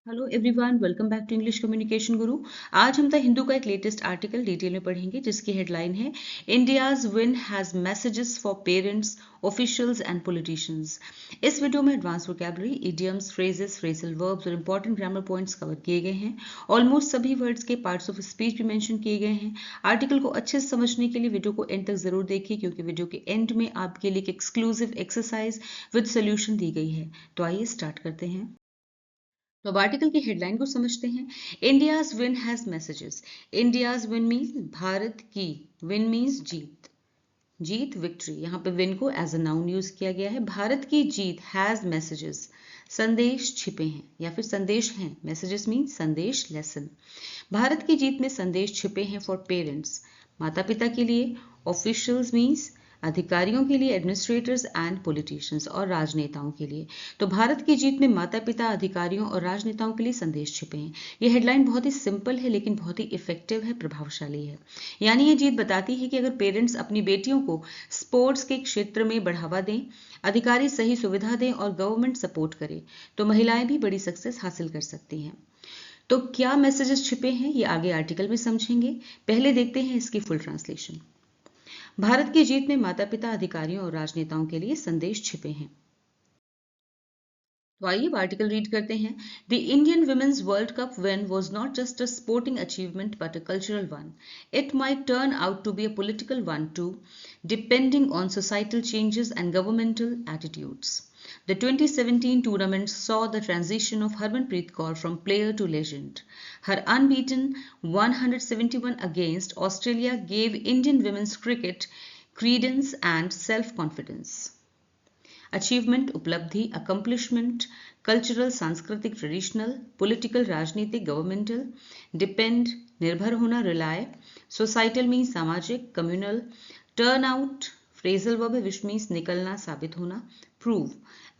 Hello everyone, welcome back to English Communication Guru. आज हम the Hindu का एक लेटेस्ट आर्टिकल डिटेल में पढ़ेंगे जिसकी हेडलाइन है India's win has messages for parents, officials and politicians. इस वीडियो में advance vocabulary, idioms, phrases, phrasal verbs और इंपॉर्टेंट ग्रामर पॉइंट्स कवर किए गए हैं। ऑलमोस्ट सभी वर्ड्स के पार्ट्स ऑफ स्पीच भी मेंशन किए गए हैं। आर्टिकल को अच्छे से समझने के लिए वीडियो को एंड तक जरूर देखिए, क्योंकि वीडियो के एंड में आपके लिए एक एक्सक्लूसिव एक्सरसाइज विद सोल्यूशन दी गई है। तो आइए स्टार्ट करते हैं। तो अब आर्टिकल की हेडलाइन को समझते हैं। India's win has messages. India's win means Bharat की, विन मीन्स जीत, जीत विक्ट्री। यहाँ पे विन को एज अ नाउन यूज किया गया है। भारत की जीत हैज मैसेजेस, संदेश छिपे हैं या फिर संदेश हैं। मैसेजेस मीन्स संदेश, लेसन। भारत की जीत में संदेश छिपे हैं फॉर पेरेंट्स, माता पिता के लिए। ऑफिशियल्स मीन्स अधिकारियों के लिए, एडमिनिस्ट्रेटर्स एंड पॉलिटिशियंस और राजनेताओं के लिए। तो भारत की जीत में माता पिता, अधिकारियों और राजनेताओं के लिए संदेश छिपे हैं। ये हेडलाइन बहुत ही सिंपल है लेकिन बहुत ही इफेक्टिव है, प्रभावशाली है। यानी ये जीत बताती है कि अगर पेरेंट्स अपनी बेटियों को स्पोर्ट्स के क्षेत्र में बढ़ावा दें, अधिकारी सही सुविधा दें और गवर्नमेंट सपोर्ट करे तो महिलाएं भी बड़ी सक्सेस हासिल कर सकती हैं। तो क्या मैसेजेस छिपे हैं ये आगे आर्टिकल में समझेंगे। पहले देखते हैं इसकी फुल ट्रांसलेशन। भारत की जीत में माता पिता, अधिकारियों और राजनेताओं के लिए संदेश छिपे हैं। तो आइए आर्टिकल रीड करते हैं। The Indian women's World Cup win was not just a sporting achievement but a cultural one. It might turn out to be a political one too, depending on societal changes and governmental attitudes. The 2017 tournament saw the transition of Harmanpreet Kaur from player to legend. Her unbeaten 171 against Australia gave Indian women's cricket credence and self-confidence. Achievement, उपलब्धि, accomplishment, cultural, सांस्कृतिक, traditional, political, राजनीतिक, governmental, depend, निर्भर होना, rely, societal means सामाजिक, communal, turn out, phrasal verb है which means निकलना, साबित होना, प्रूव,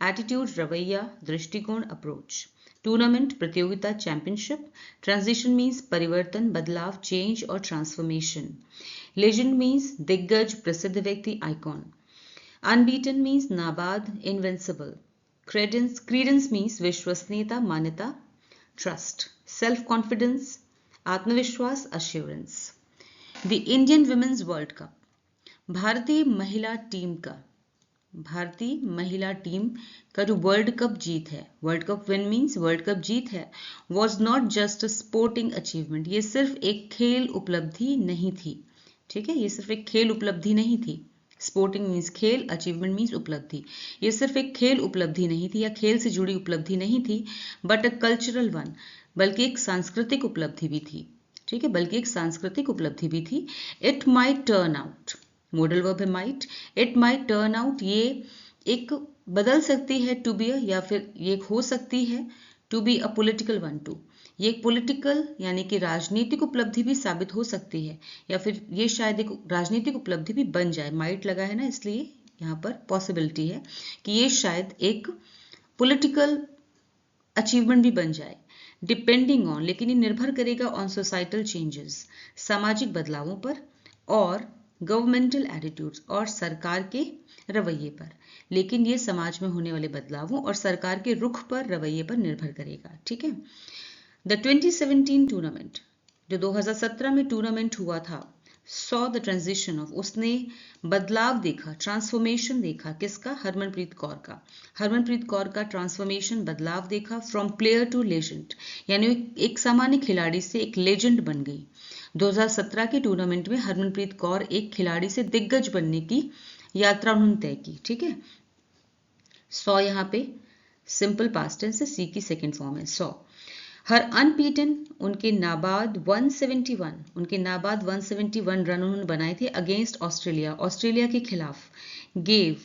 एटीट्यूड, रवैया, दृष्टिकोण, अप्रोच, टूर्नामेंट, प्रतियोगिता, चैंपियनशिप, ट्रांजिशन मीन्स परिवर्तन, बदलाव, चेंज और ट्रांसफॉर्मेशन, लेजेंड मीन्स दिग्गज, प्रसिद्ध व्यक्ति, आइकॉन, अनबीटन मीन्स नाबाद, इनविंसिबल, क्रेडेंस मीन्स विश्वसनीयता, मान्यता, ट्रस्ट, सेल्फ कॉन्फिडेंस, आत्मविश्वास, assurance. The Indian women's World Cup, भारतीय महिला टीम का जो वर्ल्ड कप जीत है, World Cup win means World Cup जीत है, was not just a sporting achievement, ये सिर्फ एक खेल उपलब्धि नहीं थी। ठीक है, ये सिर्फ एक खेल उपलब्धि नहीं थी। स्पोर्टिंग मीन्स खेल, अचीवमेंट मीन्स उपलब्धि। ये सिर्फ एक खेल उपलब्धि नहीं थी या खेल से जुड़ी उपलब्धि नहीं थी, बट अ कल्चरल वन, बल्कि एक सांस्कृतिक उपलब्धि भी थी। ठीक है, बल्कि एक सांस्कृतिक उपलब्धि भी थी। It might turn out, model verb है might. It might turn out, ये एक बदल सकती है, टू बी, या फिर ये हो सकती है to be a political one too, ये एक पॉलिटिकल यानी कि राजनीतिक उपलब्धि भी साबित हो सकती है, या फिर ये शायद एक राजनीतिक उपलब्धि भी बन जाए। माइट लगा है ना, इसलिए यहाँ पर पॉसिबिलिटी है कि ये शायद एक पॉलिटिकल अचीवमेंट भी बन जाए। डिपेंडिंग ऑन, लेकिन ये निर्भर करेगा ऑन सोसाइटल चेंजेस, सामाजिक बदलावों पर, और गवर्नमेंटल एटीट्यूड्स, और सरकार के रवैये पर। लेकिन ये समाज में होने वाले बदलावों और सरकार के रुख पर, रवैये पर निर्भर करेगा। ठीक है। द 2017 टूर्नामेंट, जो 2017 में टूर्नामेंट हुआ था, सॉ द ट्रांजिशन ऑफ, उसने बदलाव देखा, ट्रांसफॉर्मेशन देखा, किसका? हरमनप्रीत कौर का। हरमनप्रीत कौर का ट्रांसफॉर्मेशन, बदलाव देखा, फ्रॉम प्लेयर टू लेजेंड, यानी एक सामान्य खिलाड़ी से एक लेजेंड बन गई। 2017 के टूर्नामेंट में हरमनप्रीत कौर एक खिलाड़ी से दिग्गज बनने की यात्रा उन्होंने तय की। ठीक है, सॉ यहाँ पे सिंपल पास्ट टेंस है, सी की सेकेंड फॉर्म है सॉ। हर अनबीटन, उनके नाबाद 171 रन उन्होंने बनाए थे अगेंस्ट ऑस्ट्रेलिया, ऑस्ट्रेलिया के खिलाफ। गेव,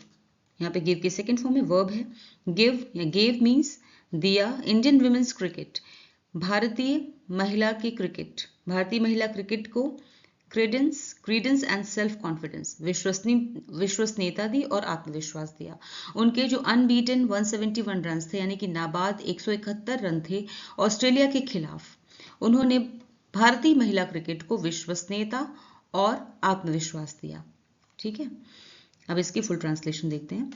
यहाँ पे गिव की सेकेंड फॉर्म में वर्ब है गिव, या गेव मीन्स दिया। इंडियन वुमेन्स क्रिकेट, भारतीय महिला क्रिकेट को क्रीडेंस एंड सेल्फ कॉन्फिडेंस, विश्वसनीयता दी और आत्मविश्वास दिया। उनके जो अनबीटन 171 रन थे, यानी कि नाबाद 171 रन थे ऑस्ट्रेलिया के खिलाफ, उन्होंने भारतीय महिला क्रिकेट को विश्वसनीयता और आत्मविश्वास दिया। ठीक है, अब इसकी फुल ट्रांसलेशन देखते हैं।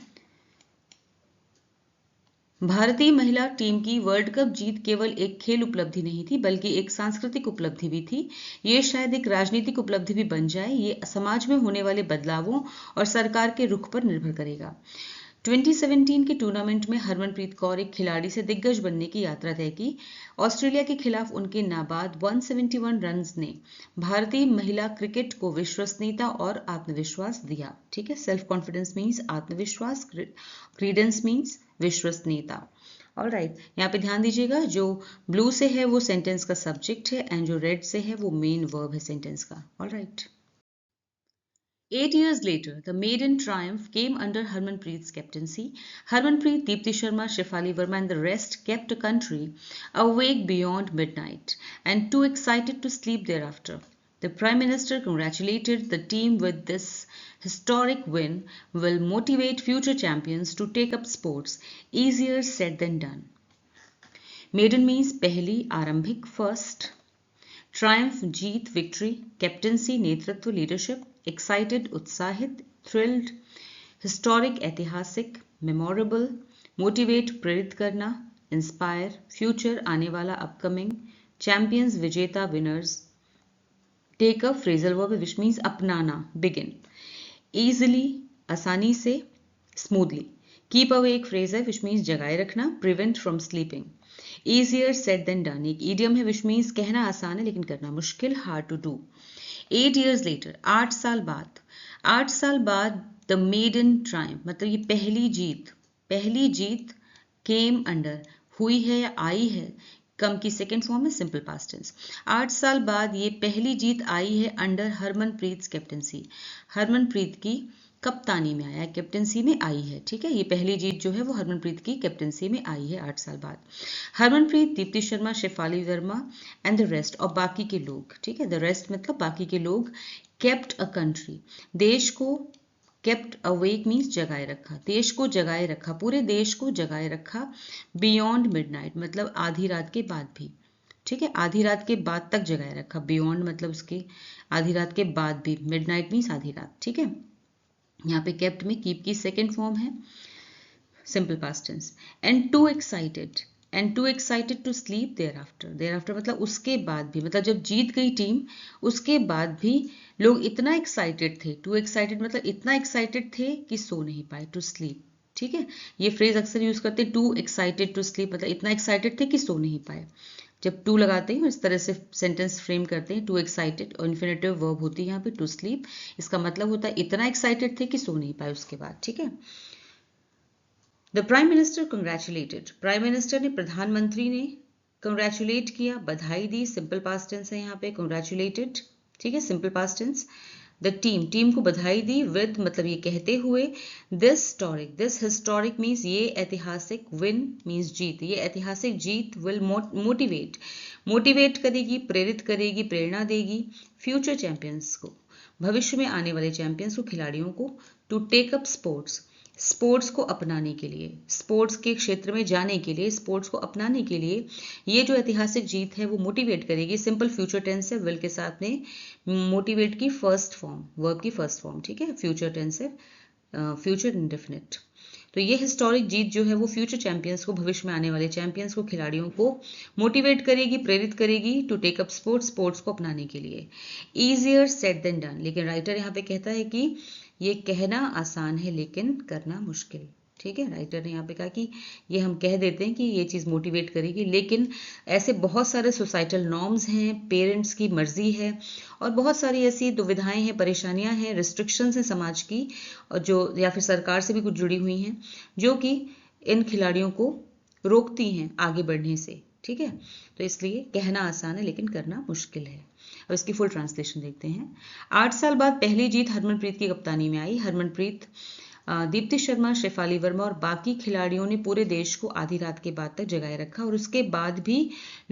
भारतीय महिला टीम की वर्ल्ड कप जीत केवल एक खेल उपलब्धि नहीं थी बल्कि एक सांस्कृतिक उपलब्धि भी थी। ये शायद एक राजनीतिक उपलब्धि भी बन जाए। ये समाज में होने वाले बदलावों और सरकार के रुख पर निर्भर करेगा। 2017 के टूर्नामेंट में हरमनप्रीत कौर एक खिलाड़ी से दिग्गज बनने की यात्रा तय की। ऑस्ट्रेलिया के खिलाफ उनके नाबाद 171 रन्स ने भारतीय महिला क्रिकेट को विश्वसनीयता और आत्मविश्वास दिया। ठीक है, सेल्फ कॉन्फिडेंस मीन्स आत्मविश्वास, क्रीडेंस मीन्स विश्वसनीयता। ऑल राइट, यहाँ पे ध्यान दीजिएगा, जो ब्लू से है वो सेंटेंस का सब्जेक्ट है एंड जो रेड से है वो मेन वर्ब है सेंटेंस का। All right. 8 years later, the maiden triumph came under Harmanpreet's captaincy. Harmanpreet, Deepti Sharma, Shefali Verma and the rest kept the country awake beyond midnight and too excited to sleep thereafter. The Prime Minister congratulated the team with this historic win will motivate future champions to take up sports. Easier said than done. Maiden means पहली, आरंभिक, first. Triumph जीत, victory, captaincy नेतृत्व, leadership, excited उत्साहित, thrilled historic ऐतिहासिक, memorable motivate प्रेरित करना, inspire future आने वाला अपकमिंग, चैंपियंस विजेता winners, take up phrasal verb which means अपनाना, बिगिन, ईजिली आसानी से, स्मूथली, कीप अवे एक फ्रेज है विच मीन्स जगाए रखना, prevent from sleeping, easier said than done एक idiom है which means कहना आसान है लेकिन करना मुश्किल, hard to do. 8 years later 8 साल बाद the maiden triumph मतलब ये पहली जीत came under हुई है या आई है, कम की सेकेंड फॉर्म है सिंपल पास्ट टेंस। 8 साल बाद ये पहली जीत आई है अंडर हरमनप्रीत कैप्टेंसी, हरमनप्रीत की कप्तानी में आया, कैप्टेंसी में आई है। ठीक है, ये पहली जीत जो है वो हरमनप्रीत की कैप्टेंसी में आई है 8 साल बाद। Harmanpreet, Deepti Sharma, Shafali Verma and the rest और बाकी के लोग, ठीक है, द रेस्ट मतलब बाकी के लोग, केप्ट अ कंट्री देश को, केप्ट अवेक मीन्स जगाए रखा, देश को जगाए रखा, पूरे देश को जगाए रखा, बियॉन्ड मिडनाइट मतलब आधी रात के बाद भी। ठीक है, आधी रात के बाद तक जगाए रखा, बियॉन्ड मतलब उसके आधी रात के बाद भी, मिडनाइट मीन्स आधी रात। ठीक है, यहाँ पे केप्ट में कीप की सेकेंड फॉर्म है simple past tense. And too excited to sleep thereafter मतलब उसके बाद भी, मतलब जब जीत गई टीम उसके बाद भी लोग इतना एक्साइटेड थे, टू एक्साइटेड मतलब इतना एक्साइटेड थे कि सो नहीं पाए, टू स्लीप। ठीक है, ये फ्रेज अक्सर यूज करते हैं, टू एक्साइटेड टू स्लीप मतलब इतना एक्साइटेड थे कि सो नहीं पाए। जब टू लगाते हैं इस तरह से सेंटेंस फ्रेम करते हैं, टू एक्साइटेड और इन्फिनेटिव वर्ब होती है यहाँ पे टू स्लीप, इसका मतलब होता है इतना एक्साइटेड थे कि सो नहीं पाए उसके बाद। ठीक है, the prime minister congratulated, prime minister ने, प्रधानमंत्री ने कंग्रेचुलेट किया, बधाई दी, सिंपल पास्ट टेंस है यहाँ पे कंग्रेचुलेटेड। ठीक है, simple past tense. The team को बधाई दी, विद मतलब ये कहते हुए, दिस हिस्टोरिक मीन्स ये ऐतिहासिक, विन मीन्स जीत, ये ऐतिहासिक जीत विल मोटिवेट करेगी, प्रेरित करेगी, प्रेरणा देगी, फ्यूचर चैंपियंस को, भविष्य में आने वाले चैंपियंस को, खिलाड़ियों को, टू टेक अप स्पोर्ट्स को अपनाने के लिए, स्पोर्ट्स के क्षेत्र में जाने के लिए, स्पोर्ट्स को अपनाने के लिए ये जो ऐतिहासिक जीत है वो मोटिवेट करेगी, सिंपल फ्यूचर टेंस है, विल के साथ में मोटिवेट की फर्स्ट फॉर्म, वर्ब की फर्स्ट फॉर्म। ठीक है, फ्यूचर टेंस है, फ्यूचर इंडेफिनिट। तो ये हिस्टोरिक जीत जो है वो फ्यूचर चैंपियंस को, भविष्य में आने वाले चैंपियंस को, खिलाड़ियों को मोटिवेट करेगी, प्रेरित करेगी, टू टेक अप स्पोर्ट्स को अपनाने के लिए। ईजियर सेड देन डन, लेकिन राइटर यहाँ पे कहता है कि ये कहना आसान है लेकिन करना मुश्किल। ठीक है, राइटर ने यहाँ पे कहा कि ये हम कह देते हैं कि ये चीज़ मोटिवेट करेगी, लेकिन ऐसे बहुत सारे सोसाइटल नॉर्म्स हैं, पेरेंट्स की मर्जी है और बहुत सारी ऐसी दुविधाएं हैं, परेशानियां हैं, रिस्ट्रिक्शंस हैं समाज की, और जो या फिर सरकार से भी कुछ जुड़ी हुई हैं जो कि इन खिलाड़ियों को रोकती हैं आगे बढ़ने से। ठीक है, तो इसलिए कहना आसान है लेकिन करना मुश्किल है। अब इसकी फुल ट्रांसलेशन देखते हैं। 8 साल बाद पहली जीत हरमनप्रीत की कप्तानी में आई। हरमनप्रीत, दीप्ति शर्मा, शेफाली वर्मा और बाकी खिलाड़ियों ने पूरे देश को आधी रात के बाद तक जगाए रखा और उसके बाद भी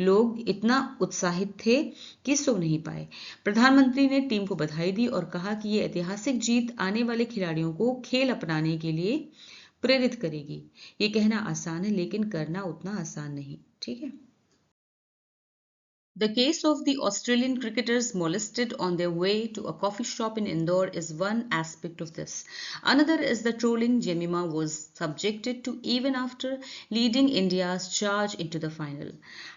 लोग इतना उत्साहित थे कि सो नहीं पाए। प्रधानमंत्री ने टीम को बधाई दी और कहा कि ये ऐतिहासिक जीत आने वाले खिलाड़ियों को खेल अपनाने के लिए प्रेरित करेगी। ये कहना आसान है लेकिन करना उतना आसान नहीं। ठीक है। The case of the Australian cricketers molested on their way to a coffee shop in Indore is one aspect of this. Another is the trolling Jemimah was subjected to even after leading India's charge into the final.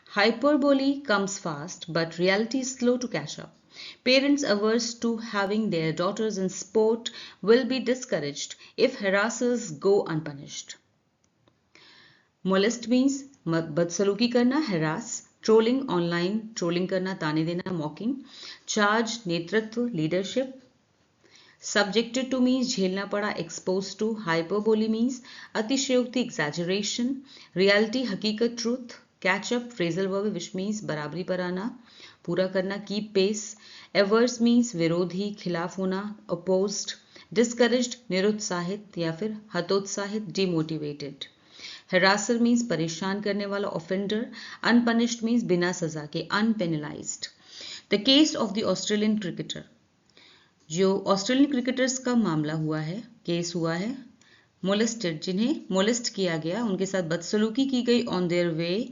Hyperbole comes fast, but reality is slow to catch up. Parents averse to having their daughters in sport will be discouraged if harassers go unpunished. Molest means बदसलूकी करना, harass, trolling online trolling करना, ताने देना, mocking, charge नेतृत्व leadership, subjected to means झेलना पड़ा, expose to, hyperbole means अतिशयोक्ति exaggeration, reality हकीकत truth, catch up phrasal verb which means बराबरी पर आना, पूरा करना, कीप पेस, एवर्स मीन्स विरोधी खिलाफ होना, अपोज्ड, डिस्करेज्ड निरुत्साहित या फिर हतोत्साहित डिमोटिवेटेड, हरासर मीन्स परेशान करने वाला, ऑफेंडर, अनपनिश्ड मीन्स बिना सजा के, unpenalised. The case of the Australian cricketer, जो ऑस्ट्रेलियन क्रिकेटर्स का मामला हुआ है, केस हुआ है, मोलेस्टेड, जिन्हें मोलेस्ट किया गया, उनके साथ बदसलूकी की गई ऑन देयर वे,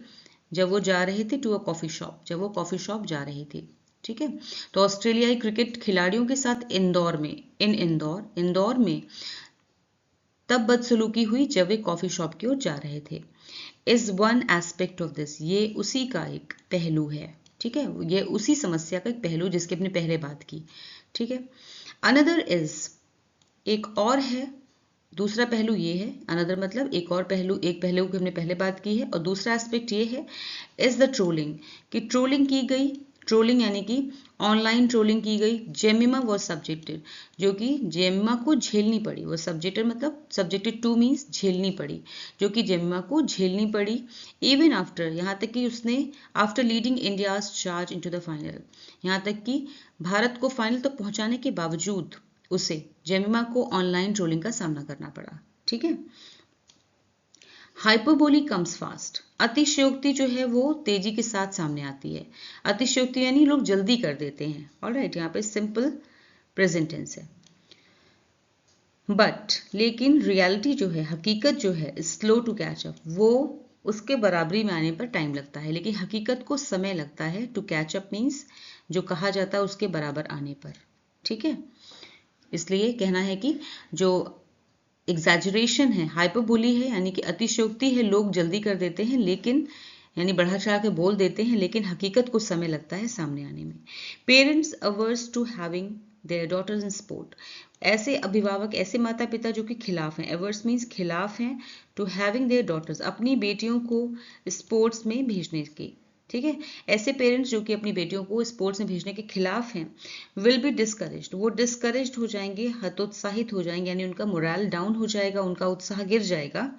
जब वो जा रहे थे टू अ कॉफी शॉप, जब वो कॉफी शॉप जा रहे थे। ठीक है, तो ऑस्ट्रेलियाई क्रिकेट खिलाड़ियों के साथ इंदौर में, इंदौर में तब बदसलूकी हुई जब वे कॉफी शॉप की ओर जा रहे थे। Is one aspect of this, ये उसी का एक पहलू है। ठीक है, ये उसी समस्या का एक पहलू जिसकी अपने पहले बात की। ठीक है, अनदर इज, एक और है, दूसरा पहलू ये है, अनदर मतलब एक और पहलू, एक पहलू की हमने पहले बात की है, और दूसरा एस्पेक्ट ये है, इज द ट्रोलिंग, कि ट्रोलिंग की गई, ट्रोलिंग यानी कि ऑनलाइन ट्रोलिंग की गई, जेमिमा वॉज सब्जेक्टेड, जो कि जेमिमा को झेलनी पड़ी, वो सब्जेक्टेड मतलब सब्जेक्टेड टू मीन्स झेलनी पड़ी, जो कि जेमिमा को झेलनी पड़ी, इवन आफ्टर, यहाँ तक कि उसने after leading India's charge into the final, यहाँ तक कि भारत को फाइनल तक पहुंचाने के बावजूद उसे, जेमिमा को ऑनलाइन ट्रोलिंग का सामना करना पड़ा। ठीक है, हाइपरबोली कम्स फास्ट, अतिशयोक्ति जो है वो तेजी के साथ सामने आती है। अतिशयोक्ति यानी लोग जल्दी कर देते हैं। ऑलराइट, यहाँ पे सिंपल प्रेजेंट टेंस है। बट लेकिन रियलिटी जो है, हकीकत जो है, स्लो टू कैच अप, वो उसके बराबरी में आने पर टाइम लगता है, लेकिन हकीकत को समय लगता है। टू कैच अप मीन्स जो कहा जाता है उसके बराबर आने पर। ठीक है, इसलिए कहना है कि जो एग्जैजरेशन है, हाइपरबोली है, यानी कि अतिशयोक्ति है, लोग जल्दी कर देते हैं, लेकिन यानी बढ़ा चढ़ा के बोल देते हैं, लेकिन हकीकत को समय लगता है सामने आने में। Parents ours to having their daughters in sport, ऐसे अभिभावक, ऐसे माता पिता जो कि खिलाफ हैं, अवर्स मीन्स खिलाफ हैं, टू हैविंग देयर डॉटर्स, अपनी बेटियों को स्पोर्ट्स में भेजने के। ठीक है, ऐसे पेरेंट्स जो कि अपनी बेटियों को स्पोर्ट्स में भेजने के खिलाफ हैं, विल बी डिस्करेज्ड, वो डिस्करेज्ड हो जाएंगे, हतोत्साहित हो जाएंगे, यानी उनका मोरल डाउन हो जाएगा, उनका उत्साह गिर जाएगा।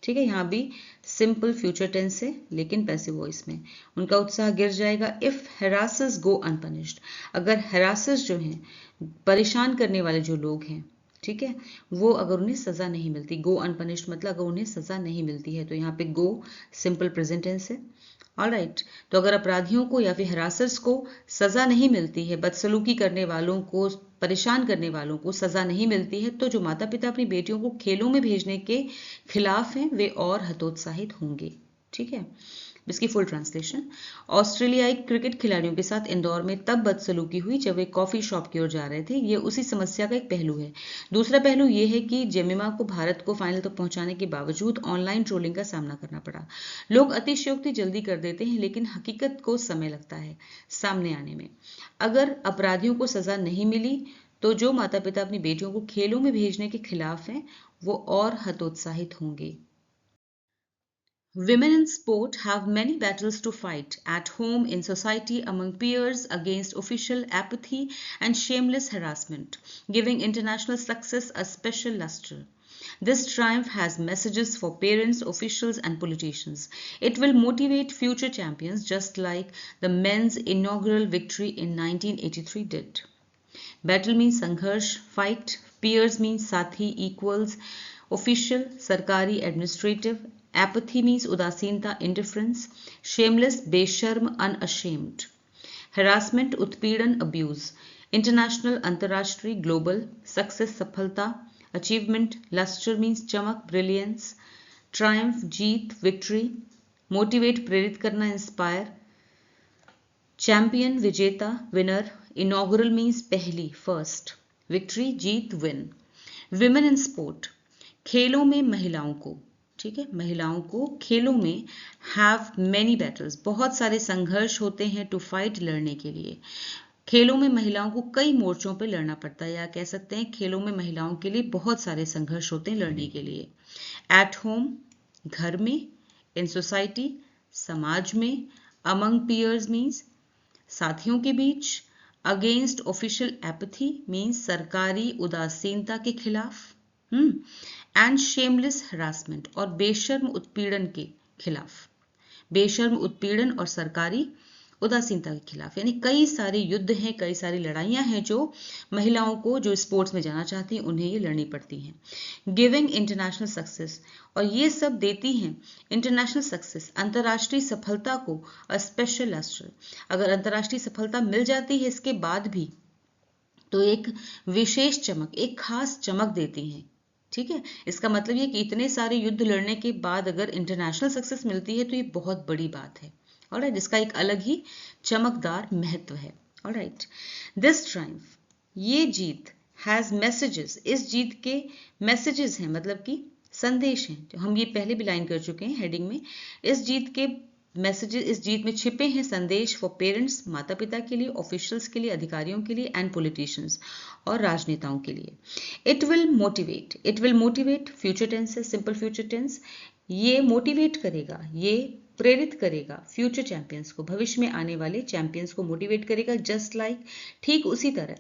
ठीक है, यहाँ भी सिंपल फ्यूचर टेंस है, लेकिन पैसिव वॉइस में, उनका उत्साह गिर जाएगा। इफ हरासर्स गो अनपनिश्ड, अगर हरासर्स जो हैं, परेशान करने वाले जो लोग हैं, ठीक है, वो अगर उन्हें सजा नहीं मिलती, गो अनपनिश्ड मतलब अगर उन्हें सजा नहीं मिलती है, तो यहाँ पे गो सिंपल प्रेजेंट टेंस है। ऑलराइट, तो अगर अपराधियों को या फिर हरासर्स को सजा नहीं मिलती है, बदसलूकी करने वालों को, परेशान करने वालों को सजा नहीं मिलती है, तो जो माता पिता अपनी बेटियों को खेलों में भेजने के खिलाफ हैं, वे और हतोत्साहित होंगे। ठीक है, इसकी फुल ट्रांसलेशन, ऑस्ट्रेलियाई क्रिकेट खिलाड़ियों के साथ इंदौर में तब बदसलूकी हुई जब वे कॉफी शॉप की ओर जा रहे थे। ये उसी समस्या का एक पहलू है। दूसरा पहलू ये है कि जेमिमा को भारत को फाइनल तक पहुंचाने के बावजूद ऑनलाइन ट्रोलिंग का सामना करना पड़ा। लोग अतिशयोक्ति जल्दी कर देते हैं, लेकिन हकीकत को समय लगता है सामने आने में। अगर अपराधियों को सजा नहीं मिली, तो जो माता पिता अपनी बेटियों को खेलों में भेजने के खिलाफ हैं, वो और हतोत्साहित होंगे। Women in sport have many battles to fight at home, in society, among peers, against official apathy and shameless harassment, giving international success a special luster. This triumph has messages for parents, officials, and politicians. It will motivate future champions, just like the men's inaugural victory in 1983 did. Battle means संघर्ष, fight. Peers means साथी, equals. Official, सरकारी, administrative. Apathy means उदासीनता, indifference. Shameless, बेशर्म, unashamed. Harassment, उत्पीड़न, abuse. International, अंतर्राष्ट्रीय, global. Success, सफलता. Achievement, luster means चमक, brilliance. Triumph, जीत, victory. Motivate, प्रेरित करना, inspire. चैंपियन विजेता, विनर, इनॉग्रल मीन्स पहली, first, victory Jeet, win. Women in sport, खेलों में महिलाओं को, ठीक है, महिलाओं को खेलों में हैव मैनी बैटल्स, बहुत सारे संघर्ष होते हैं, टू फाइट, लड़ने के लिए। खेलों में महिलाओं को कई मोर्चों पर लड़ना पड़ता है, या कह सकते हैं खेलों में महिलाओं के लिए बहुत सारे संघर्ष होते हैं लड़ने के लिए। एट होम, घर में, इन सोसाइटी, समाज में, अमंग पीयर्स मीन्स साथियों के बीच, अगेंस्ट ऑफिशियल एपथी मीन्स सरकारी उदासीनता के खिलाफ, एंड शेमलेस हरासमेंट, और बेशर्म उत्पीड़न के खिलाफ, बेशर्म उत्पीड़न और सरकारी उदासीनता के खिलाफ। यानी कई सारे युद्ध हैं, कई सारी लड़ाइयां हैं जो महिलाओं को, जो स्पोर्ट्स में जाना चाहती हैं, उन्हें ये लड़नी पड़ती हैं। गिविंग इंटरनेशनल सक्सेस, और ये सब देती हैं इंटरनेशनल सक्सेस, अंतर्राष्ट्रीय सफलता को, अ स्पेशल लस्टर, अगर अंतर्राष्ट्रीय सफलता मिल जाती है इसके बाद भी तो एक विशेष चमक, एक खास चमक देती हैं। ठीक है, इसका मतलब ये कि इतने सारे युद्ध लड़ने के बाद अगर इंटरनेशनल सक्सेस मिलती है तो ये बहुत बड़ी बात है। ऑलराइट, इसका एक अलग ही चमकदार महत्व है। ऑलराइट, दिस ट्रायम्फ, ये जीत, हैज मैसेजेस, इस जीत के मैसेजेस हैं, मतलब कि संदेश हैं, जो हम ये पहले भी लाइन कर चुके हैं हेडिंग में। इस जीत के मैसेजेस, इस जीत में छिपे हैं संदेश फॉर पेरेंट्स, माता पिता के लिए, ऑफिशियल्स के लिए, अधिकारियों के लिए, एंड पॉलिटिशियंस, और राजनेताओं के लिए। It will motivate, it will motivate, future tense है, सिंपल फ्यूचर टेंस, ये मोटिवेट करेगा, ये प्रेरित करेगा फ्यूचर चैंपियंस को, भविष्य में आने वाले चैंपियंस को मोटिवेट करेगा। जस्ट लाइक, ठीक उसी तरह,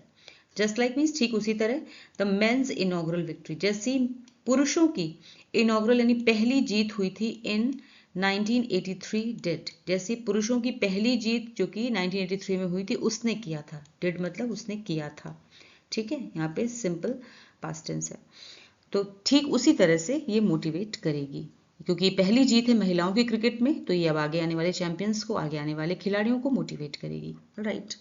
जस्ट लाइक मीन्स ठीक उसी तरह, द मेंस इनॉग्रल विक्ट्री, जैसी पुरुषों की इनॉग्रल यानी पहली जीत हुई थी इन 1983 डिड, जैसे पुरुषों की पहली जीत जो कि 1983 में हुई थी उसने किया था। डिड मतलब उसने किया था। ठीक है, यहाँ पे सिंपल पास्ट टेंस है, तो ठीक उसी तरह से ये मोटिवेट करेगी, क्योंकि ये पहली जीत है महिलाओं की क्रिकेट में, तो ये अब आगे आने वाले चैंपियंस को, आगे आने वाले खिलाड़ियों को मोटिवेट करेगी। राइट,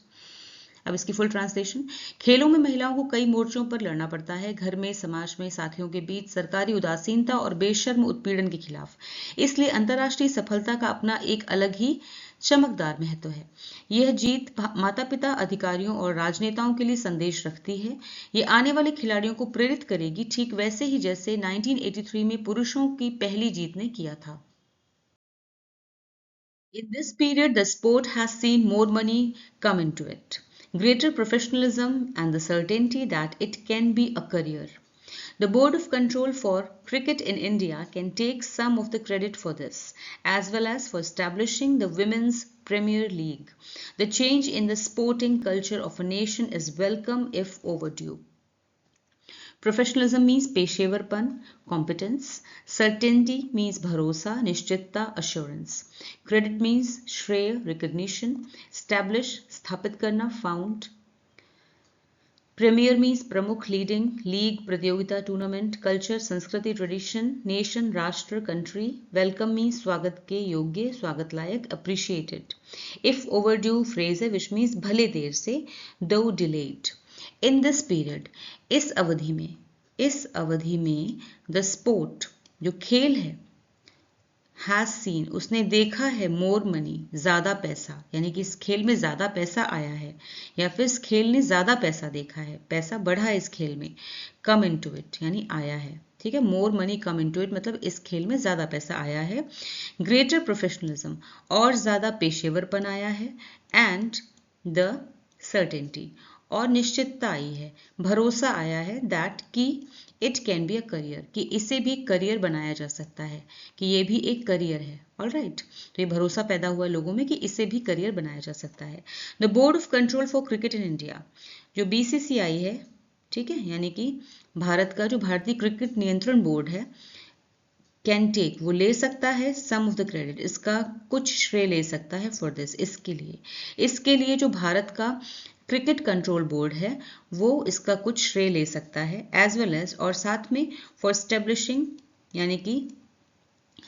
अब इसकी फुल ट्रांसलेशन। खेलों में महिलाओं को कई मोर्चों पर लड़ना पड़ता है, घर में, समाज में, साथियों के बीच, सरकारी उदासीनता और बेशर्म उत्पीड़न के खिलाफ। इसलिए अंतर्राष्ट्रीय सफलता का अपना एक अलग ही चमकदार महत्व है। यह जीत माता पिता, अधिकारियों और राजनेताओं के लिए संदेश रखती है। ये आने वाले खिलाड़ियों को प्रेरित करेगी, ठीक वैसे ही जैसे 1983 में पुरुषों की पहली जीत ने किया था। In this period, the sport has seen more money come into it, greater professionalism, and the certainty that it can be a career. The Board of Control for Cricket in India can take some of the credit for this, as well as for establishing the Women's Premier League. The change in the sporting culture of a nation is welcome if overdue. Professionalism means पेशेवरपन, competence. Certainty means भरोसा, निश्चितता, assurance. Credit means श्रेय, recognition. Establish स्थापित करना, found. Premier means प्रमुख, leading. League प्रतियोगिता, tournament. Culture संस्कृति, tradition. Nation राष्ट्र, कंट्री। वेलकम मीन्स स्वागत के योग्य, स्वागत लायक, अप्रिशिएटेड। इफ ओवरड्यू फ्रेज है विच मीन्स भले देर से, दो डिलेड। इन दिस पीरियड, इस अवधि में द स्पोर्ट जो खेल है, हैज सीन उसने देखा है, मोर मनी ज्यादा पैसा, यानी कि इस खेल में ज्यादा पैसा आया है, या फिर इस खेल ने ज्यादा पैसा देखा है, पैसा बढ़ा है इस खेल में। कम इनटू इट यानी आया है, ठीक है, more money come into it मतलब इस खेल में ज्यादा पैसा आया है। ग्रेटर प्रोफेशनलिज्म और ज्यादा पेशेवरपन आया है। एंड द सर्टेनिटी और निश्चितता आई है, भरोसा आया है, दैट कि it can be a career, कि इसे भी करियर बनाया जा सकता है, कि ये भी एक करियर है। ऑलराइट, तो ये भरोसा पैदा हुआ लोगों में कि इसे भी करियर बनाया जा सकता है। The board of control for cricket in India, जो BCCI है, ठीक है, यानी कि भारत का जो भारतीय क्रिकेट नियंत्रण बोर्ड है, कैन टेक वो ले सकता है, सम ऑफ द क्रेडिट इसका कुछ श्रेय ले सकता है, फॉर दिस इसके लिए जो भारत का क्रिकेट कंट्रोल बोर्ड है वो इसका कुछ श्रेय ले सकता है, एज वेल एज और साथ में फॉर स्टेब्लिशिंग यानी कि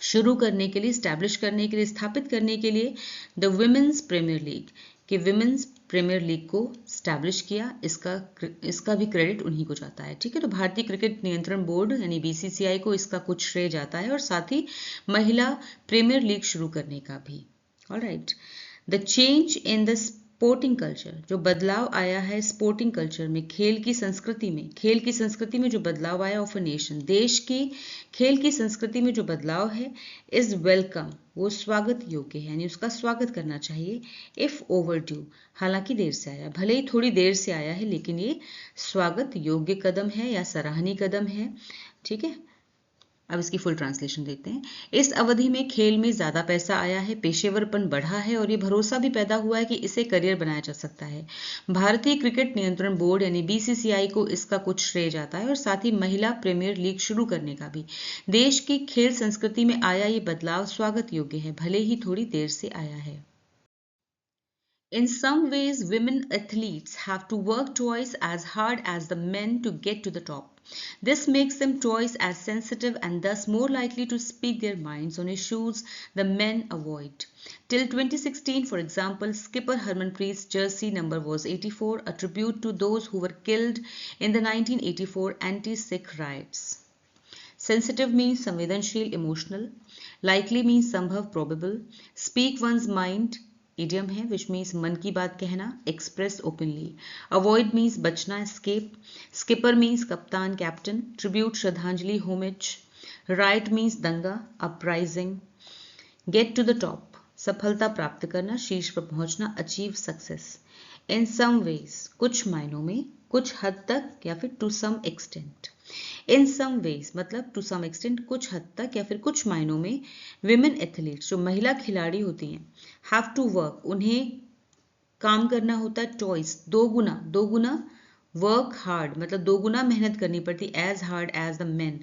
शुरू करने के लिए, स्टैब्लिश करने के लिए, स्थापित करने के लिए द वुमेन्स प्रीमियर लीग, कि विमेंस प्रीमियर लीग को स्टैब्लिश किया, इसका भी क्रेडिट उन्हीं को जाता है। ठीक है, तो भारतीय क्रिकेट नियंत्रण बोर्ड यानी BCCI को इसका कुछ श्रेय जाता है, और साथ ही महिला प्रीमियर लीग शुरू करने का भी। Alright, the change in the sporting culture, जो बदलाव आया है स्पोर्टिंग कल्चर में, खेल की संस्कृति में जो बदलाव आया ऑफ अ नेशन, देश की खेल की संस्कृति में जो बदलाव है, इज वेलकम, वो स्वागत योग्य है, यानी उसका स्वागत करना चाहिए। इफ ओवर ड्यू, हालांकि देर से आया, भले ही थोड़ी देर से आया है लेकिन ये स्वागत योग्य कदम है या सराहनीय कदम है। ठीक है, अब इसकी फुल ट्रांसलेशन देखते हैं। इस अवधि में खेल में ज्यादा पैसा आया है, पेशेवरपन बढ़ा है और ये भरोसा भी पैदा हुआ है कि इसे करियर बनाया जा सकता है। भारतीय क्रिकेट नियंत्रण बोर्ड यानी बीसीसीआई को इसका कुछ श्रेय जाता है और साथ ही महिला प्रीमियर लीग शुरू करने का भी। देश की खेल संस्कृति में आया ये बदलाव स्वागत योग्य है, भले ही थोड़ी देर से आया है। In some ways, women athletes have to work twice as hard as the men to get to the top. This makes them twice as sensitive and thus more likely to speak their minds on issues the men avoid. Till 2016, for example, skipper Harmanpreet's jersey number was 84, a tribute to those who were killed in the 1984 anti-Sikh riots. Sensitive means संवेदनशील, emotional. Likely means संभव, probable. Speak one's mind, idiom है which means मन की बात कहना, express openly. Avoid means बचना, escape. Skipper means कप्तान, captain. Tribute श्रद्धांजलि, homage. Riot means दंगा, uprising. Get to the top, सफलता प्राप्त करना, शीर्ष पर पहुंचना, achieve success. In some ways, कुछ मायनों में, कुछ हद तक या फिर to some extent. In some ways मतलब टू सम एक्सटेंट, कुछ हद तक या फिर कुछ मायनों में, विमेन एथलीट्स जो महिला खिलाड़ी होती हैं, हैव टू वर्क, उन्हें काम करना होता है, ट्वाइस, दो गुना, वर्क हार्ड मतलब दो गुना मेहनत करनी पड़ती, as hard as the men,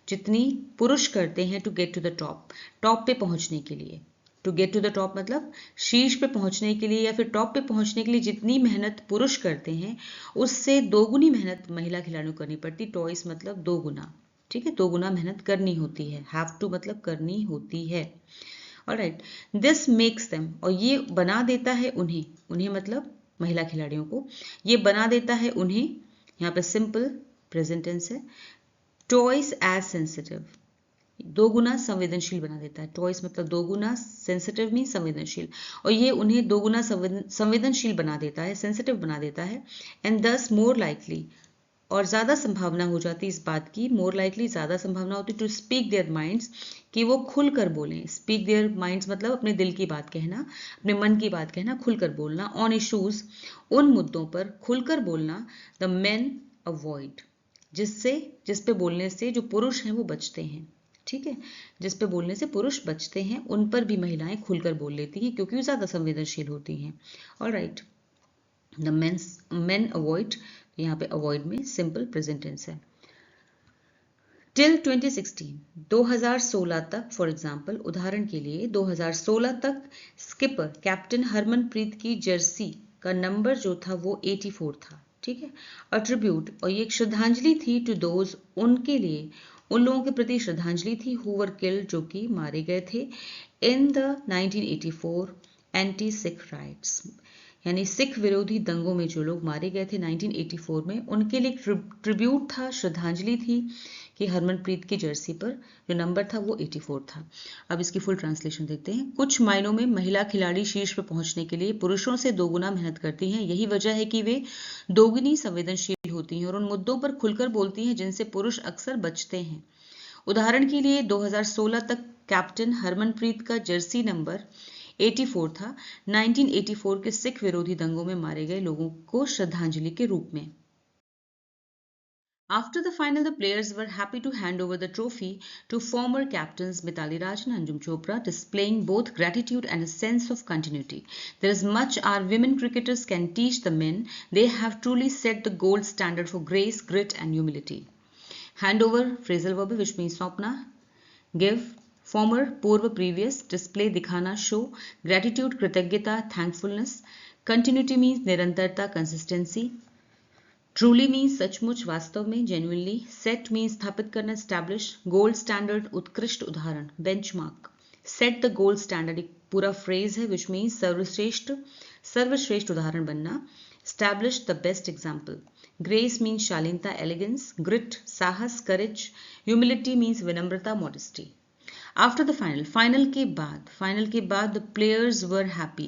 जितनी पुरुष करते हैं, to get to the top पे पहुंचने के लिए। To get to the top मतलब शीर्ष पे पहुंचने के लिए या फिर टॉप पे पहुंचने के लिए जितनी मेहनत पुरुष करते हैं उससे दोगुनी मेहनत महिला खिलाड़ियों को करनी पड़ती, टॉइस मतलब दो गुना। ठीक है, दो गुना मेहनत करनी होती है, हैव टू मतलब करनी होती है। ऑलराइट, दिस मेक्स देम, और ये बना देता है उन्हें मतलब महिला खिलाड़ियों को, ये बना देता है उन्हें, यहाँ पे सिंपल प्रेजेंट टेंस है, टॉइस एज सेंसिटिव, दो गुना संवेदनशील बना देता है, टॉइस मतलब दो गुना, सेंसिटिव मीन संवेदनशील, और ये उन्हें दो गुना संवेदनशील बना देता है, सेंसिटिव बना देता है। एंड दस मोर लाइकली, और ज्यादा संभावना हो जाती है इस बात की, मोर लाइकली ज्यादा संभावना होती है, टू स्पीक देयर माइंड्स, कि वो खुलकर बोलें। स्पीक देयर माइंड्स मतलब अपने दिल की बात कहना, अपने मन की बात कहना, खुलकर बोलना। ऑन इश्यूज, उन मुद्दों पर खुलकर बोलना, द मेन अवॉइड, जिस पे बोलने से जो पुरुष हैं वो बचते हैं। ठीक है, जिस पे बोलने से पुरुष बचते हैं उन पर भी महिलाएं खुलकर बोल लेती हैं क्योंकि वो ज्यादा संवेदनशील होती हैं। ऑलराइट, द मेन अवॉइड, यहाँ पे अवॉइड में सिंपल प्रेजेंट टेंस है। टिल 2016, 2016 तक, फॉर एग्जाम्पल उदाहरण के लिए 2016 तक स्किपर कैप्टन हरमनप्रीत की जर्सी का नंबर जो था वो 84 था। ठीक है, अट्रीब्यूट, और ये एक श्रद्धांजलि थी, टू दोज, उनके लिए, उन लोगों के प्रति श्रद्धांजलि थी, हु वर किल्ड, जो कि मारे गए थे, in the 1984 anti Sikh rights, यानी सिख विरोधी दंगों में जो लोग मारे गए थे 1984 में, उनके लिए ट्रिब्यूट था, श्रद्धांजलि थी कि हरमनप्रीत की जर्सी पर जो नंबर था वो 84 था। अब इसकी फुल ट्रांसलेशन देखते हैं। कुछ मायनों में महिला खिलाड़ी शीर्ष पर पहुंचने के लिए पुरुषों से दोगुना मेहनत करती हैं, यही वजह है कि वे दोगुनी संवेदनशील होती हैं और उन मुद्दों पर खुलकर बोलती हैं जिनसे पुरुष अक्सर बचते हैं। उदाहरण के लिए 2016 तक कैप्टन हरमनप्रीत का जर्सी नंबर 84 था, 1984 के सिख विरोधी दंगों में मारे गए लोगों को श्रद्धांजलि के रूप में। After the final, the players were happy to hand over the trophy to former captains Mithali Raj and Anjum Chopra, displaying both gratitude and a sense of continuity. There is much our women cricketers can teach the men. They have truly set the gold standard for grace, grit and humility. Hand over, phrasal verb which means सौंपना, give, former पूर्व previous, display दिखाना show, gratitude कृतज्ञता thankfulness, continuity means निरंतरता consistency, truly means सचमुच वास्तव में genuinely, set means स्थापित करना establish, गोल्ड स्टैंडर्ड उत्कृष्ट उदाहरण benchmark, set the gold standard एक पूरा फ्रेज है which means सर्वश्रेष्ठ उदाहरण बनना, establish the best example, grace means शालीनता elegance, grit साहस courage, humility means विनम्रता modesty। After the final, final के बाद the players were happy,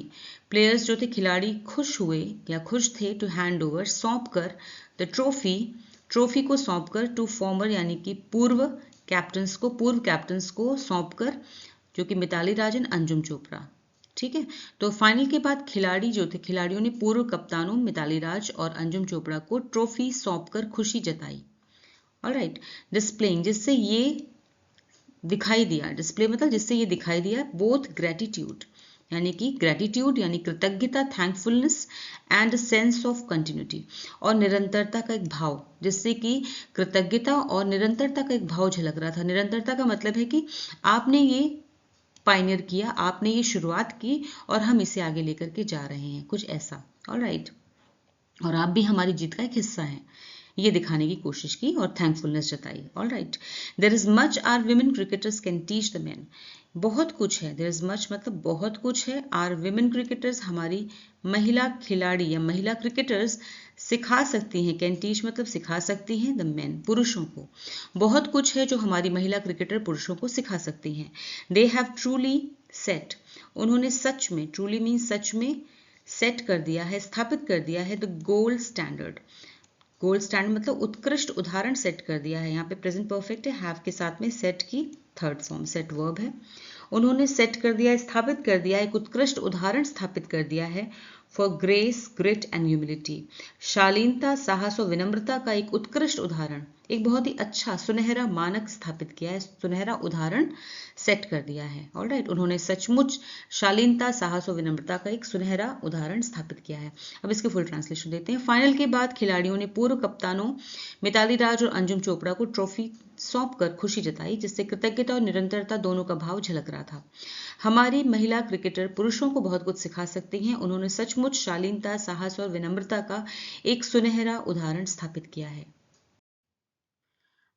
players जो थे खिलाड़ी खुश हुए या खुश थे टू हैंड ओवर, सौंप कर, द ट्रॉफी को सौंप कर, टू फॉर्मर यानी कि पूर्व कैप्टन्स को सौंप कर, जो कि मिताली राज एंड अंजुम चोपड़ा। ठीक है, तो फाइनल के बाद खिलाड़ी जो थे, खिलाड़ियों ने पूर्व कप्तानों मिताली राज और अंजुम चोपड़ा को ट्रॉफी सौंप कर खुशी जताई। ऑलराइट, डिस्प्लेइंग, जिससे ये दिखाई दिया, डिस्प्ले मतलब जिससे ये दिखाई दिया, बोथ ग्रेटिट्यूड यानी कृतज्ञता, thankfulness and sense of continuity, और निरंतरता का एक भाव, जिससे कि कृतज्ञता और निरंतरता का एक भाव झलक रहा था। निरंतरता का मतलब है कि आपने ये पायनियर किया, आपने ये शुरुआत की और हम इसे आगे लेकर के जा रहे हैं, कुछ ऐसा। ऑलराइट, और आप भी हमारी जीत का एक हिस्सा हैं, ये दिखाने की कोशिश की और थैंकफुलनेस जताई। Alright, there is much our women cricketers can teach the men, बहुत कुछ है, देयर इज मच मतलब बहुत कुछ है, आर विमेन क्रिकेटर्स हमारी महिला खिलाड़ी या महिला क्रिकेटर्स सिखा सकती हैं, कैन टीच मतलब सिखा सकती हैं, द मेन पुरुषों को, बहुत कुछ है जो हमारी महिला क्रिकेटर पुरुषों को सिखा सकती हैं। दे हैव ट्रूली सेट, उन्होंने सच में, ट्रूली मीन्स सच में, सेट कर दिया है, स्थापित कर दिया है, द गोल्ड स्टैंडर्ड मतलब उत्कृष्ट उदाहरण सेट कर दिया है। यहाँ पे प्रेजेंट परफेक्ट है, हैव के साथ में सेट की थर्ड फॉर्म, सेट वर्ब है। उन्होंने सेट कर दिया, स्थापित कर दिया, एक उत्कृष्ट उदाहरण स्थापित कर दिया है for grace, grit and humility, शालीनता, साहस और विनम्रता का एक उत्कृष्ट उदाहरण, एक बहुत ही अच्छा सुनहरा मानक स्थापित किया है, सुनहरा उदाहरण सेट कर दिया है। ऑलराइट, उन्होंने सचमुच शालीनता, साहस और विनम्रता का एक सुनहरा उदाहरण स्थापित किया है। अब इसके फुल ट्रांसलेशन देते हैं। फाइनल के बाद खिलाड़ियों ने पूर्व कप्तानों मिताली राज और अंजुम चोपड़ा को ट्रॉफी सौंप कर खुशी जताई, जिससे कृतज्ञता और निरंतरता दोनों का भाव झलक रहा था। हमारी महिला क्रिकेटर पुरुषों को बहुत कुछ सिखा सकती हैं, उन्होंने सचमुच शालीनता, साहस और विनम्रता का एक सुनहरा उदाहरण स्थापित किया है।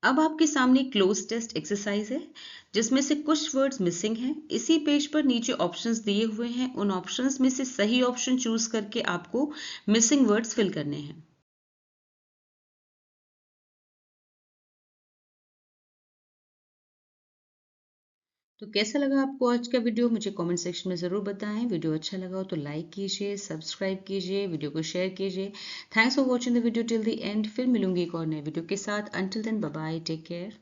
अब आपके सामने क्लोज टेस्ट एक्सरसाइज है, जिसमें से कुछ वर्ड्स मिसिंग हैं। इसी पेज पर नीचे ऑप्शंस दिए हुए हैं, उन ऑप्शंस में से सही ऑप्शन चूज करके आपको मिसिंग वर्ड्स फिल करने हैं। तो कैसा लगा आपको आज का वीडियो, मुझे कमेंट सेक्शन में ज़रूर बताएं। वीडियो अच्छा लगा हो तो लाइक कीजिए, सब्सक्राइब कीजिए, वीडियो को शेयर कीजिए। Thanks for watching the video till the end. फिर मिलूंगी एक और नए वीडियो के साथ। Until then, bye bye, take care.